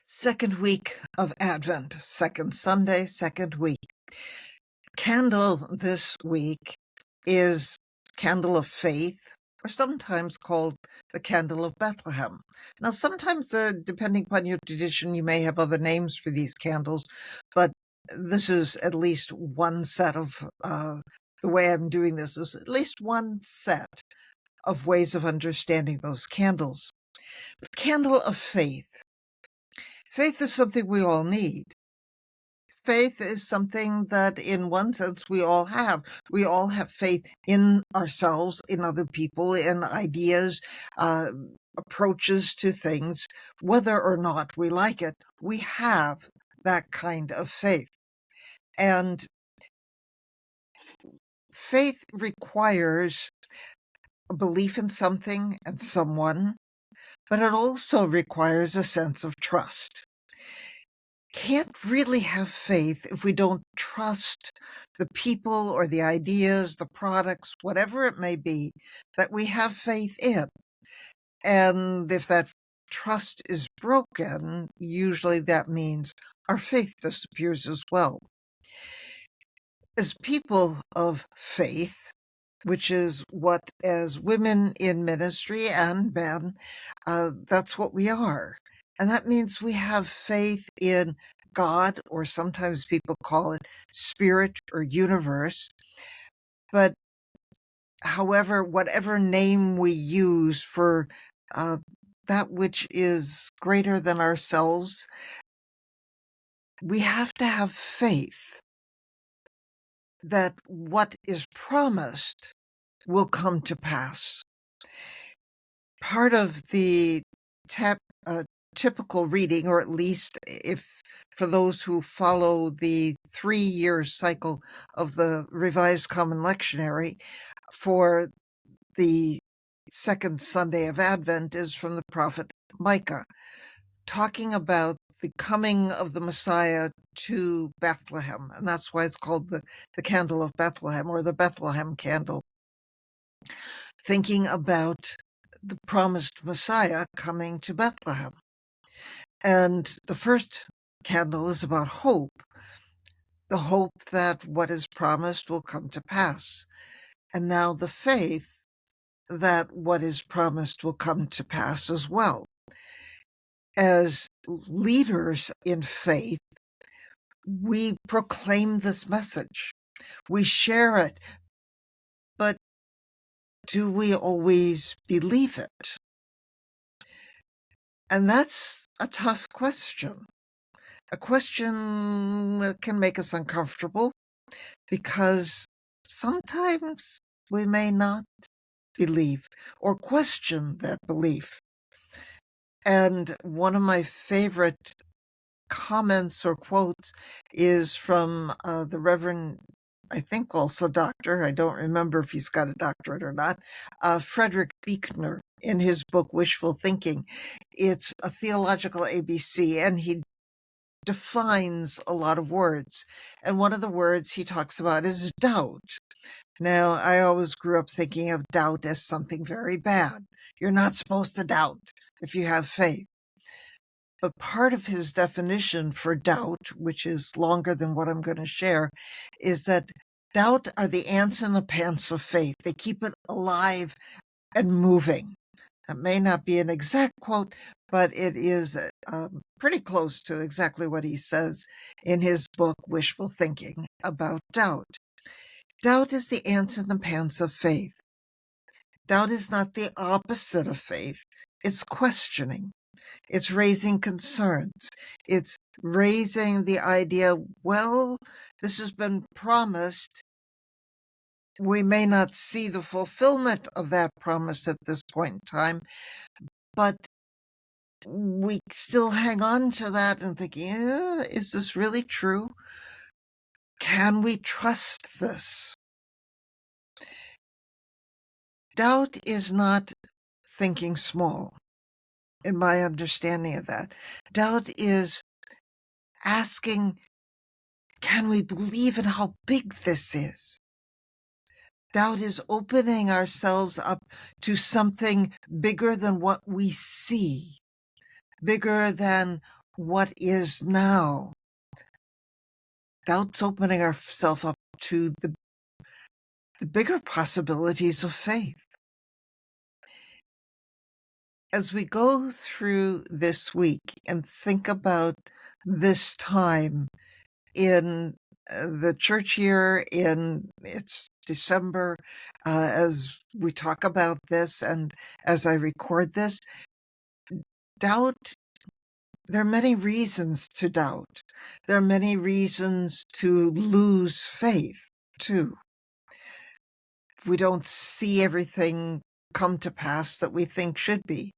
Second week of Advent, second Sunday, second week. Candle this week is Candle of Faith, or sometimes called the Candle of Bethlehem. Now, sometimes, depending upon your tradition, you may have other names for these candles, but this is at least one set of, the way I'm doing this is at least one set of ways of understanding those candles. But Candle of Faith. Faith is something we all need. Faith is something that, in one sense, we all have. We all have faith in ourselves, in other people, in ideas, uh, approaches to things. Whether or not we like it, we have that kind of faith. And faith requires a belief in something and someone, but it also requires a sense of trust. Can't really have faith if we don't trust the people or the ideas, the products, whatever it may be, that we have faith in. And if that trust is broken, usually that means our faith disappears as well. As people of faith, which is what, as women in ministry and men, that's what we are. And that means we have faith in God, or sometimes people call it spirit or universe. But however, whatever name we use for that which is greater than ourselves, we have to have faith that what is promised will come to pass. Part of the typical reading, or at least if for those who follow the 3-year cycle of the Revised Common Lectionary for the second Sunday of Advent, is from the prophet Micah, talking about the coming of the Messiah to Bethlehem. And that's why it's called the Candle of Bethlehem, or the Bethlehem Candle, thinking about the promised Messiah coming to Bethlehem. And the first candle is about hope, the hope that what is promised will come to pass. And now the faith that what is promised will come to pass as well. As leaders in faith, we proclaim this message. We share it. But do we always believe it? And that's a tough question. A question that can make us uncomfortable, because sometimes we may not believe or question that belief. And one of my favorite comments or quotes is from the Reverend, I think also doctor, I don't remember if he's got a doctorate or not, Frederick Buechner, in his book Wishful Thinking. It's a theological ABC, and he defines a lot of words. And one of the words he talks about is doubt. Now, I always grew up thinking of doubt as something very bad. You're not supposed to doubt if you have faith. But part of his definition for doubt, which is longer than what I'm going to share, is that doubt are the ants in the pants of faith. They keep it alive and moving. That may not be an exact quote, but it is pretty close to exactly what he says in his book, Wishful Thinking, about doubt. Doubt is the ants in the pants of faith. Doubt is not the opposite of faith. It's questioning. It's raising concerns. It's raising the idea, well, this has been promised. We may not see the fulfillment of that promise at this point in time, but we still hang on to that and think, is this really true? Can we trust this? Doubt is not thinking small, in my understanding of that. Doubt is asking, can we believe in how big this is? Doubt is opening ourselves up to something bigger than what we see, bigger than what is now. Doubt's opening ourselves up to the bigger possibilities of faith. As we go through this week and think about this time in the church year, it's December, as we talk about this and as I record this, doubt, there are many reasons to doubt. There are many reasons to lose faith, too. We don't see everything come to pass that we think should be.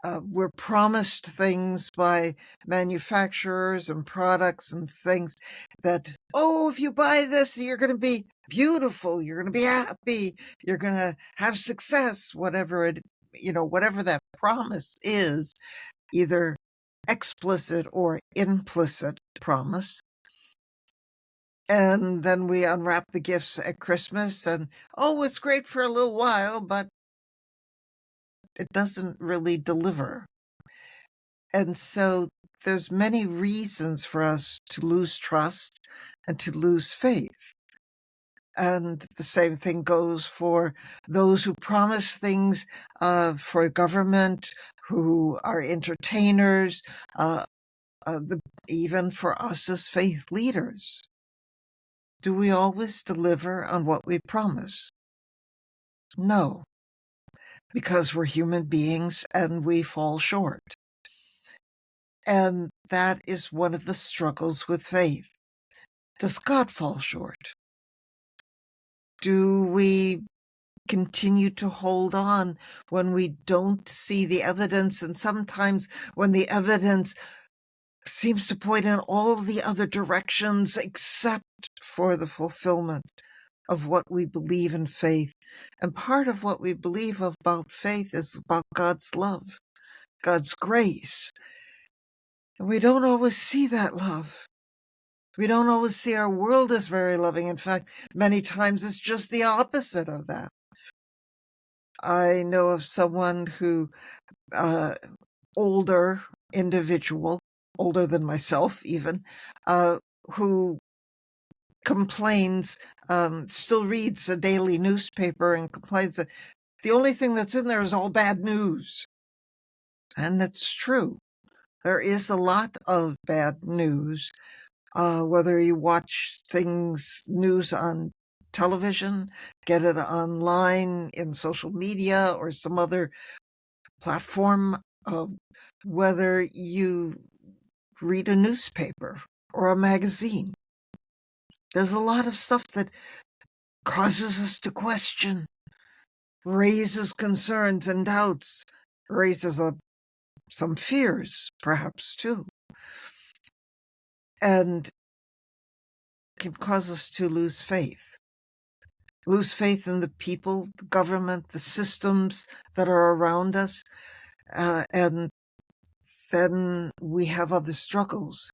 We're promised things by manufacturers and products and things that, oh, if you buy this, you're going to be beautiful, you're going to be happy, you're going to have success, whatever that promise is, either explicit or implicit promise. And then we unwrap the gifts at Christmas and, oh, it's great for a little while, but it doesn't really deliver. And so there's many reasons for us to lose trust and to lose faith. And the same thing goes for those who promise things for government, who are entertainers, even for us as faith leaders. Do we always deliver on what we promise? No, because we're human beings and we fall short. And that is one of the struggles with faith. Does God fall short? Do we continue to hold on when we don't see the evidence, and sometimes when the evidence seems to point in all the other directions except for the fulfillment of what we believe in faith? And part of what we believe about faith is about God's love, God's grace. And we don't always see that love. We don't always see our world as very loving. In fact, many times it's just the opposite of that. I know of someone who, older individual, older than myself even, who complains, still reads a daily newspaper and complains that the only thing that's in there is all bad news. And that's true. There is a lot of bad news. Whether you watch news on television, get it online in social media or some other platform, whether you read a newspaper or a magazine. There's a lot of stuff that causes us to question, raises concerns and doubts, raises some fears, perhaps, too. And can cause us to lose faith in the people, the government, the systems that are around us. And then we have other struggles.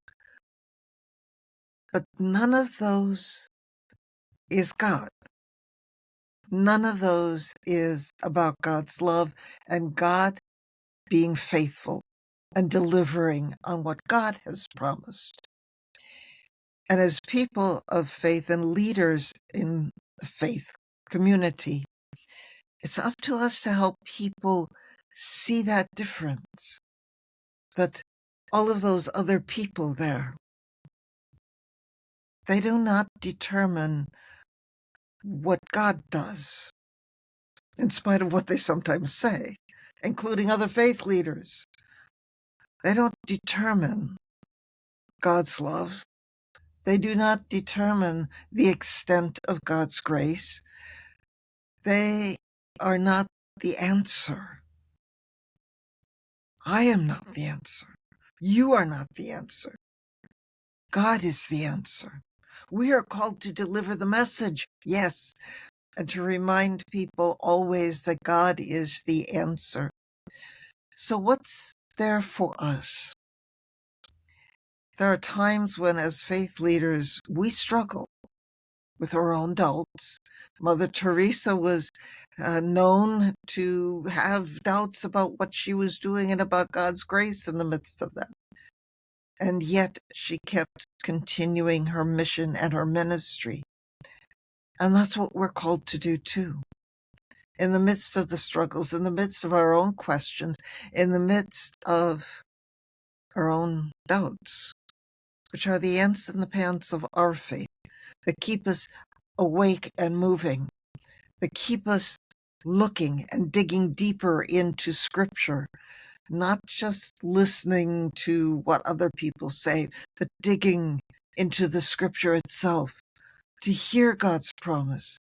But none of those is God. None of those is about God's love and God being faithful and delivering on what God has promised. And as people of faith and leaders in the faith community, it's up to us to help people see that difference, that all of those other people there, they do not determine what God does, in spite of what they sometimes say, including other faith leaders. They don't determine God's love. They do not determine the extent of God's grace. They are not the answer. I am not the answer. You are not the answer. God is the answer. We are called to deliver the message, yes, and to remind people always that God is the answer. So what's there for us? There are times when, as faith leaders, we struggle with our own doubts. Mother Teresa was known to have doubts about what she was doing and about God's grace in the midst of that. And yet she kept continuing her mission and her ministry. And that's what we're called to do too. In the midst of the struggles, in the midst of our own questions, in the midst of our own doubts, which are the ants and the pants of our faith, that keep us awake and moving, that keep us looking and digging deeper into Scripture, not just listening to what other people say, but digging into the Scripture itself to hear God's promise,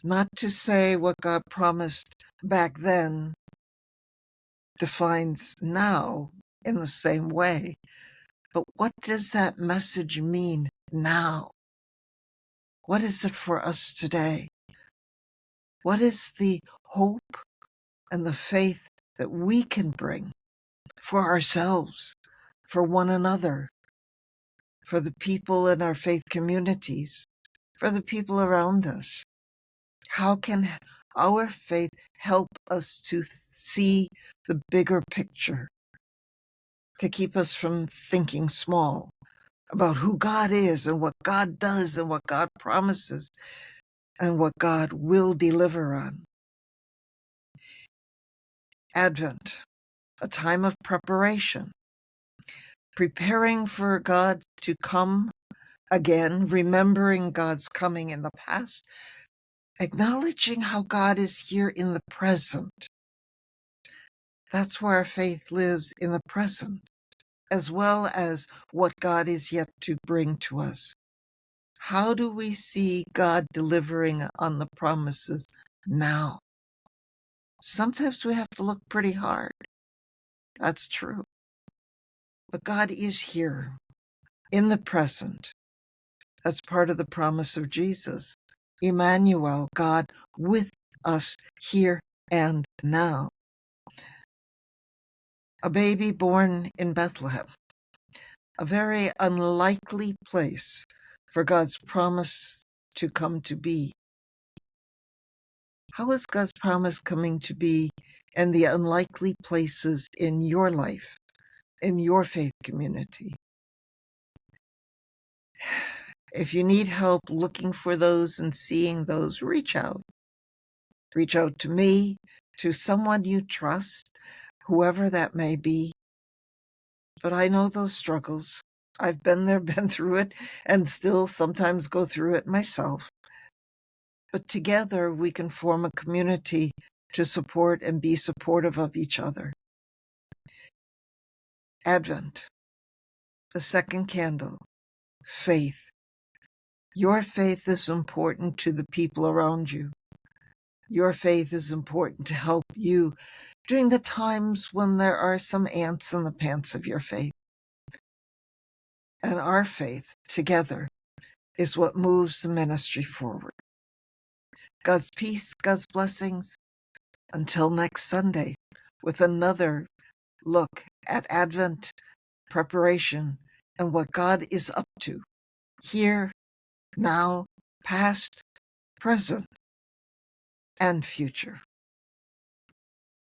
not to say what God promised back then defines now in the same way, but what does that message mean now? What is it for us today? What is the hope and the faith that we can bring for ourselves, for one another, for the people in our faith communities, for the people around us? How can our faith help us to see the bigger picture, to keep us from thinking small about who God is and what God does and what God promises and what God will deliver on? Advent, a time of preparation, preparing for God to come again, remembering God's coming in the past, acknowledging how God is here in the present. That's where our faith lives, in the present, as well as what God is yet to bring to us. How do we see God delivering on the promises now? Sometimes we have to look pretty hard. That's true. But God is here in the present. That's part of the promise of Jesus. Emmanuel, God with us here and now. A baby born in Bethlehem, a very unlikely place for God's promise to come to be. How is God's promise coming to be in the unlikely places in your life, in your faith community? If you need help looking for those and seeing those, reach out. Reach out to me, to someone you trust, whoever that may be. But I know those struggles. I've been there, been through it, and still sometimes go through it myself. But together we can form a community to support and be supportive of each other. Advent, the second candle, faith. Your faith is important to the people around you. Your faith is important to help you during the times when there are some ants in the pants of your faith. And our faith together is what moves the ministry forward. God's peace, God's blessings. Until next Sunday with another look at Advent preparation and what God is up to here, now, past, present, and future.